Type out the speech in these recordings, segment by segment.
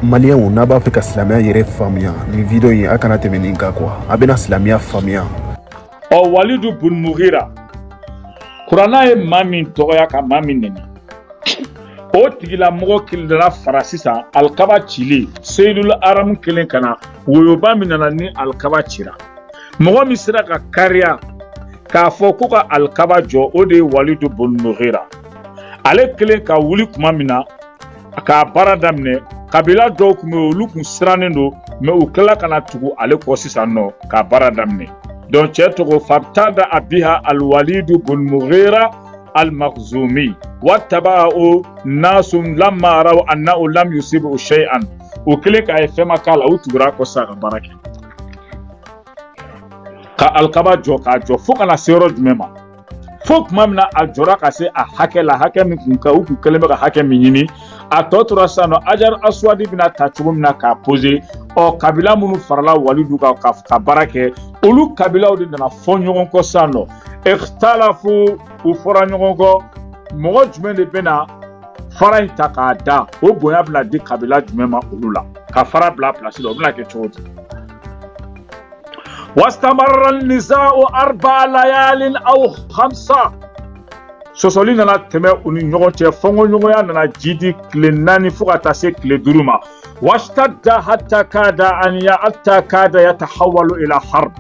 Malien n'a pas fait que silamɛya yɛrɛ faamuya ni video in a kana tɛmɛ nin kan quoi a bɛna silamɛya faamuya. Walidu bun Mughira Kurana ye maa min tɔgɔya ka maa min nɛni o tigila mɔgɔ kelen dara fara sisan alikaba cili Seydul Aram kelen kana woyoba min nana ni alikaba cira mɔgɔ min sera ka kariya k'a fɔ ko ka alikaba jɔ o de ye Walidu bun Mughira ale kelen ka wuli kuma min na k'a baara daminɛ kabila dɔw kun bɛ olu kun sirannen don mais u kila kana tugu ale kɔ sisan nɔ k'a baara daminɛ donc cɛ tɔgɔ fabtada abiha al-Walidu bun Mughira al-Makhzumi wattaba'u nasum lamma raw annahu lam yusibu shay'an o kelen k'a ye fɛn ma k'a la u tugura kɔ sisan ka baara kɛ ka alikaba jɔ k'a jɔ fo kana se yɔrɔ jumɛn ma fo tuma min na a jɔra ka se a hakɛ la hakɛ min kun ka u kun kelen bɛ ka hakɛ min ɲini a tɔ tora sisan nɔ Hajar Aswadi bɛna ta cogo min na k'a poser kabila minnu farala Walidu ka baara kɛ olu kabilaw de nana fɔ ɲɔgɔn kɔ sisan nɔ ikhtalafu u fɔra ɲɔgɔn kɔ mɔgɔ jumɛn de bɛna fara in ta k'a da o bonya bɛna di kabila jumɛn ma olu la ka fara bila place la o bɛna kɛ cogo di واستمر النزاع 4 ليال أو 5 sɔsɔli nana tɛmɛ u ni ɲɔgɔn cɛ fɔnkɔɲɔgɔnya nana jidi tile 4 fo ka taa se tile 5 ma washtadda hatta kada yatahawalu ila harb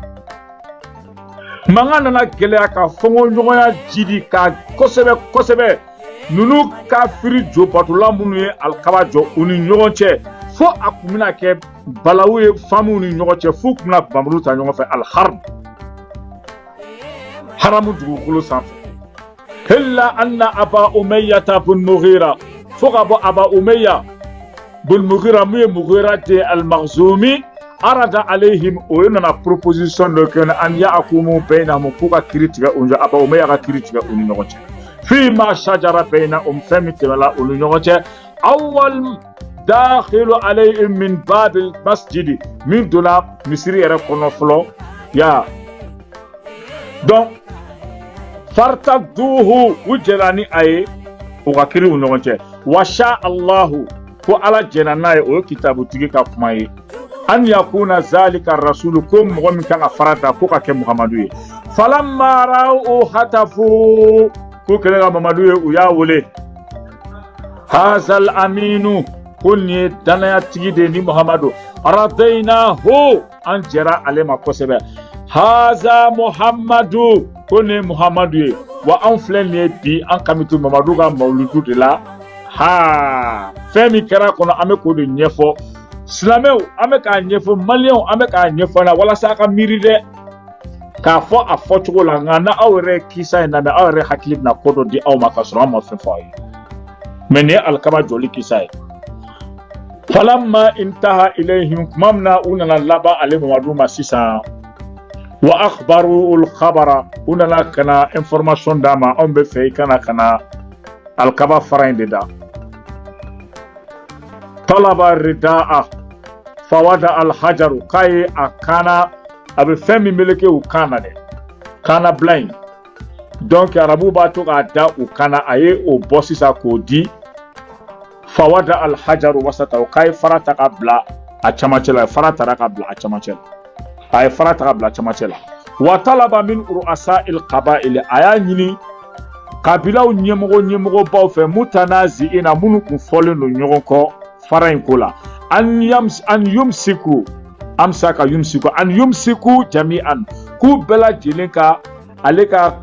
mankan nana gɛlɛya ka fɔnkɔɲɔgɔnya jidi ka kosɛbɛ nunu kafiri jobatula minnu ye alikaba jɔ u ni ɲɔgɔn cɛ fo a kun bɛna kɛ balawu ye famuw ni ɲɔgɔn cɛ fo kun bɛna banbulu ta ɲɔgɔn fɛ al-harb haramu dugukolo sanfɛ illa anna aba umayya bun Mughira fo ka bɔ aba umayya bun Mughira mun ye Mughira de al-Makhzumi arada alayhim o ye nana proposition dɔ kɛ an ya'kumu bainahum k'u ka kiiri tigɛ u ni ɲɔgɔn cɛ aba umayya ka kiiri tigɛ u ni ɲɔgɔn cɛ fi ma shajara bainahum fɛn min tɛmɛla u ni ɲɔgɔn cɛ awwal dakhilu alayhim min babil masjidi min donna misiri yɛrɛ kɔnɔ fɔlɔ ya donc fartaduhu u jɛra ni a ye u ka kiiri u ɲɔgɔn cɛ washa Allahu ko ala jɛna n'a ye o ye kitabutigi ka kuma ye an yakuna zalika rasulu ko mɔgɔ min kan ka fara da ko ka kɛ Muhamadu ye falamma ra'u hatafu ko kɛlɛ ka Muhamadu ye u y'a wele hazal aminu ko nin ye danayatigi de ni Muhamadu radaynahu an jɛra ale ma kosɛbɛ haza Muhammadu ko nin ye Muhamadu ye wa an filɛ nin ye bi an kami to Muhamadu ka mawuludu de la fɛn min kɛra kɔnɔ an bɛ k'o de ɲɛfɔ silamɛw an bɛ k'a ɲɛfɔ maliyɛnw an bɛ k'a ɲɛfɔ na walasa a ka miiri dɛ k'a fɔ a fɔcogo la nka na aw yɛrɛ kisa in lamɛn aw yɛrɛ hakili bɛna ko dɔ di aw ma k'a sɔrɔ an ma fɛn fɔ aw ye mais nin ye alikaba jɔli kisa ye falamma intaha ilayhim kuma min na u nana laban ale Muhamadu ma sisan wa akhbaru al-khabara u nana kana information d'a ma anw bɛ fɛ i kana alikaba fara in de da talaba rida'a fawada al-hajaru k'a ye a kana a bɛ fɛn min meleke u kan na dɛ kana bila in donc arabu b'a to k'a da u kana a ye o bɔ sisan k'o di fawada al-hajaru wasata k'a ye fara ta ka bila a camancɛ la fara tara ka bila a camancɛ la a ye fara ta ka bila a camancɛ la wa talaba min ru'asa al-qaba'il a y'a ɲini kabilaw ɲɛmɔgɔbaw fɛ mutanazi'ina minnu kun fɔlen don ɲɔgɔn kɔ fara in ko la an yumsiku jami'an k'u bɛɛ lajɛlen ka ale ka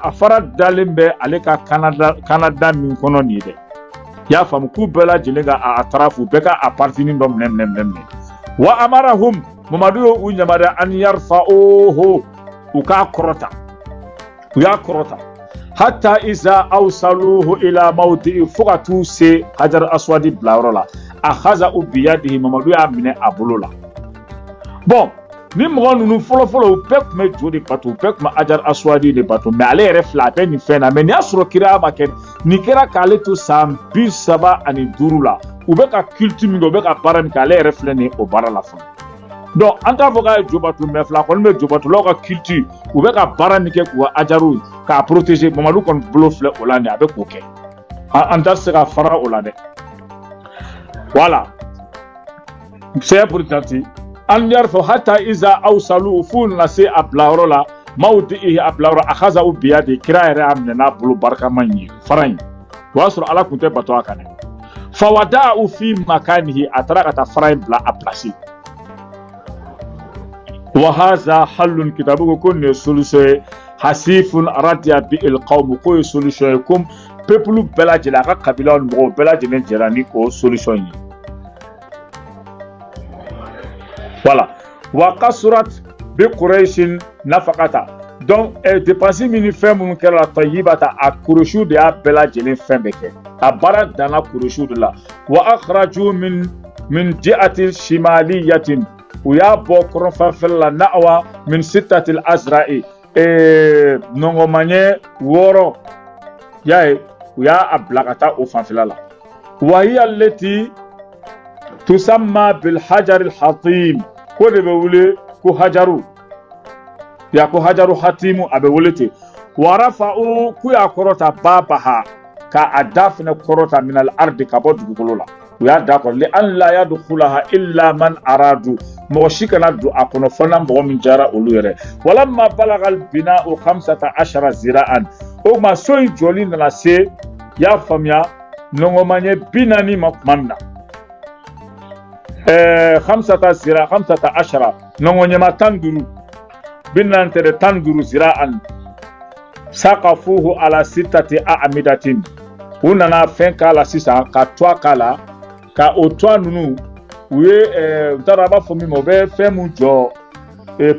a fara dalen bɛ ale ka Kanada min kɔnɔ nin ye dɛ y'a faamu k'u bɛɛ lajɛlen ka a tarafu bɛɛ ka a partini dɔ minɛ wa amarahum Muhamadu y'u yamaruya an yarfa'uhu u k'a kɔrɔta u y'a kɔrɔta hatta iza awsaluhu ila mawdi'i fo ka t'u se Hajar Aswadi bilayɔrɔ la akhaza'u biyadihi Muhamadu y'a minɛ a bolo la bon ni mɔgɔ ninnu fɔlɔ u bɛɛ tun bɛ jo de bato u bɛɛ tun bɛ Hajar Aswadi de bato mais ale yɛrɛ filɛ a bɛ nin fɛn na mais nin y'a sɔrɔ kira ma kɛ nin kɛra k'ale to san 35 la u bɛ ka culture min kɛ u bɛ ka baara min kɛ ale yɛrɛ filɛ nin ye o baara la fana donc an t'a fɔ k'a ye jo bato mais filɛ a kɔni bɛ jo batolaw ka culture u bɛ ka baara min kɛ k'u ka Hajaru k'a protéger Muhamadu kɔni bolo filɛ o la nin a bɛ k'o kɛ an t'a se ka fara o la dɛ voilà c'est pour tanti an yarfu hatta iza awsalu fun nasi ablarola mawdihi ablaro akhaza ubiyadi kira yɛrɛ amna bulu barkaman yi faran wasur ala kunte bato akane fawada'u fi makanihi ataraka faran bla a place wa hadha halun kitabu kun solution hasifun radiya bi al qawm ko solution kum peuple bela jela ka kabila mo bela jenen jerani ko solution yi voilà wa qasrat bi quraish nafaqata donc dépenser mini fɛn mun kɛra tayyibata a kurushu de a bela jelen fɛn bɛ kɛ a bara dana kurushu de la wa akhraju min ji'ati shimaliyatin u y'a bɔ kɔrɔn fanfɛla la na'wa min sittatil azra'i nɔngɔmanye 6 y'a ye u y'a bila ka taa o fanfɛla la wa hiya allati tusamma bil hajar al hatim ko de bɛ wele ko hajaru ya ko hajaru hatimu abe wolete warafa'u ku ya korota babaha ka adafna korota min al ardi ka bo dugukolo la ya da ko li an la yadkhulaha illa man aradu mo shikana du akono fana mo min jara olu yere walamma balagha al bina'u 15 zira'an o ma soy joli na se ya famya nongo manye binani makmanna 15 nongo nyama tanduru binan tere tanduru zira'an saqafuhu ala 6 a'midatin unana fenka la sisa ka toa kala ka otwa nunu uye taraba fomi mo be femu jo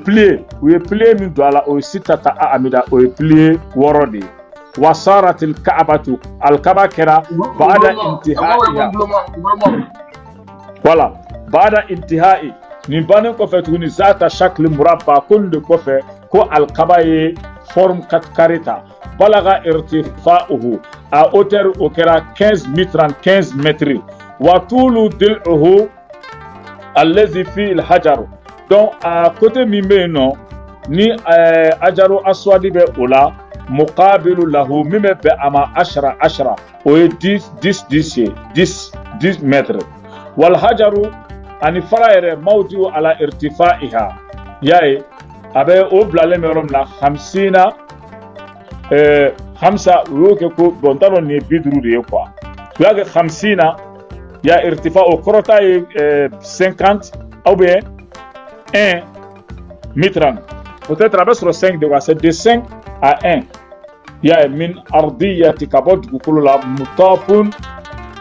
plier uye plier min do ala o 6 a'mida o plier worodi wasarat al-ka'batu al-kabakira ba'da intihaiha voilà ba'da intihai ni banen ko fe tuni zata shakl murabba kullu ko fe ko al-kabaye forme 4 carreta balaga irtifa'uhu a hauteur au kera 15 mètres wa tulu dil'uhu allazi fi al-hajar donc à côté mimbe non ni ajaru aswadi be ola muqabilu lahu mimbe be ama 10 o 10 mètres wal hajaru ani faraire mawdu ala irtifa'iha yae abe o blale merom la 50 5 roke ko bontano ni bidru de quoi yaga 50 ya irtifa'u korota 50 ou bien 1 mitran peut-être abe sur 5 de quoi c'est de 5 à 1 ya min ardiyati kabod kulu la mutafun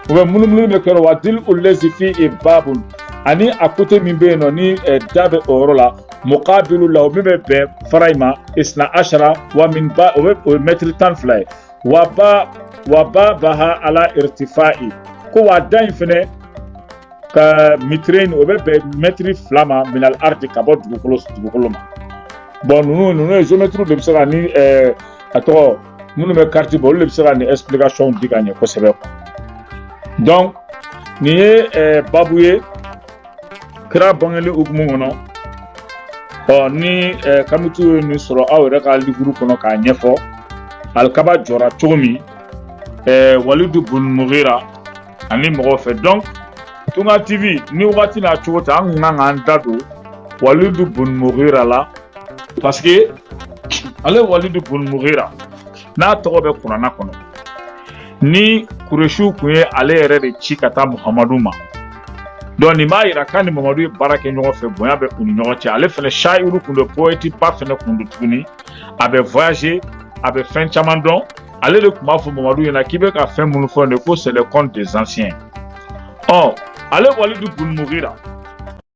wa mulumulu me kero wadil allazi fi ibabun ani akote mimbe no ni dabe orola muqabilu lahu mimbe be faraima 12 wa min ba o metri tan fly wa ba baha ala irtifai ko wadan fene ka mitren o be metri flama min al ardi kabod dugukolo ma bon nous géométrie de bisara ni ato nous me carte bol le bisara ni explication diganye ko sebe donc ni babouye kira bangele ukumu ngono ni kamitu ni soro awre ka liguru kono ka nyefo alkaba jora chomi Walid bun Mughira ani mo fe donc Tunga TV ni wati na chota nganga ndado Walid bun Mughira la parce que ale Walid bun Mughira na tobe Qur'ana kono ni kureshu kuye ale yɛrɛ de ci ka taa Muhamadu ma donc nin b'a yira kan ni Muhamadu ye baara kɛ ɲɔgɔn fɛ bonya bɛ u ni ɲɔgɔn cɛ ale fɛnɛ shairu kun do poète ba fɛnɛ kun do tuguni a bɛ voyager a bɛ fɛn caman dɔn ale de kun b'a fɔ Muhamadu ɲɛna k'i bɛ ka fɛn minnu fɔ ne ko c'est le conte des anciens ale Walid bun Mughira